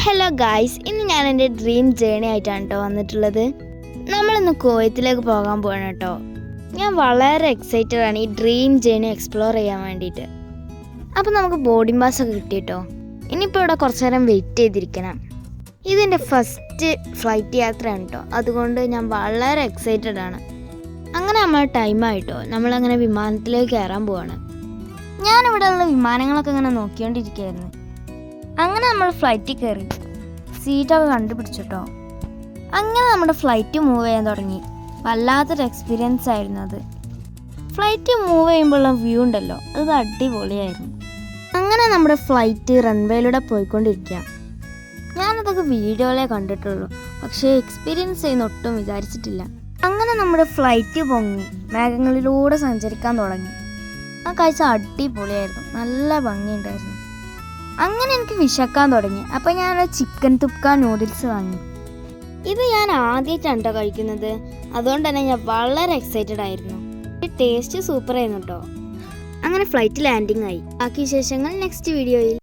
Hello guys, ഇന്ന് ഞാൻ എൻ്റെ ഡ്രീം ജേണി ആയിട്ടാണ് കേട്ടോ വന്നിട്ടുള്ളത്. നമ്മളിന്ന് കുവൈത്തിലേക്ക് പോകാൻ പോവാണ് കേട്ടോ. ഞാൻ വളരെ എക്സൈറ്റഡ് ആണ് ഈ ഡ്രീം ജേണി എക്സ്പ്ലോർ ചെയ്യാൻ വേണ്ടിയിട്ട്. അപ്പോൾ നമുക്ക് ബോർഡിംഗ് പാസ് ഒക്കെ കിട്ടി കേട്ടോ. ഇനിയിപ്പോൾ ഇവിടെ കുറച്ച് നേരം വെയിറ്റ് ചെയ്തിരിക്കണം. ഇതെൻ്റെ ഫസ്റ്റ് ഫ്ലൈറ്റ് യാത്രയാണ് കേട്ടോ, അതുകൊണ്ട് ഞാൻ വളരെ എക്സൈറ്റഡ് ആണ്. അങ്ങനെ നമ്മൾ ടൈമായിട്ടോ, നമ്മളങ്ങനെ വിമാനത്തിലേക്ക് കയറാൻ പോവാണ്. ഞാനിവിടെ ഉള്ള വിമാനങ്ങളൊക്കെ ഇങ്ങനെ നോക്കിക്കൊണ്ടിരിക്കുകയായിരുന്നു. അങ്ങനെ നമ്മൾ ഫ്ലൈറ്റിൽ കയറി സീറ്റൊക്കെ കണ്ടുപിടിച്ചിട്ടോ. അങ്ങനെ നമ്മുടെ ഫ്ലൈറ്റ് മൂവ് ചെയ്യാൻ തുടങ്ങി. വല്ലാത്തൊരു എക്സ്പീരിയൻസ് ആയിരുന്നു അത്. ഫ്ലൈറ്റ് മൂവ് ചെയ്യുമ്പോഴുള്ള വ്യൂ ഉണ്ടല്ലോ, അത് അടിപൊളിയായിരുന്നു. അങ്ങനെ നമ്മുടെ ഫ്ലൈറ്റ് റൺവേയിലൂടെ പോയിക്കൊണ്ടിരിക്കുക. ഞാനതൊക്കെ വീഡിയോയിലേ കണ്ടിട്ടുള്ളൂ, പക്ഷേ എക്സ്പീരിയൻസ് ചെയ്യുന്ന ഒട്ടും വിചാരിച്ചിട്ടില്ല. അങ്ങനെ നമ്മുടെ ഫ്ലൈറ്റ് പൊങ്ങി മേഘങ്ങളിലൂടെ സഞ്ചരിക്കാൻ തുടങ്ങി. ആ കാഴ്ച അടിപൊളിയായിരുന്നു, നല്ല ഭംഗിയുണ്ടായിരുന്നു. അങ്ങനെ എനിക്ക് വിശക്കാൻ തുടങ്ങി. അപ്പോൾ ഞാൻ ചിക്കൻ തുപ്ക നൂഡിൽസ് വാങ്ങി. ഇത് ഞാൻ ആദ്യമായിട്ടാണ് കേട്ടോ കഴിക്കുന്നത്, അതുകൊണ്ട് തന്നെ ഞാൻ വളരെ എക്സൈറ്റഡ് ആയിരുന്നു. ടേസ്റ്റ് സൂപ്പർ ആയിരുന്നു കേട്ടോ. അങ്ങനെ ഫ്ലൈറ്റ് ലാൻഡിങ് ആയി. ബാക്കി വിശേഷങ്ങൾ നെക്സ്റ്റ് വീഡിയോയിൽ.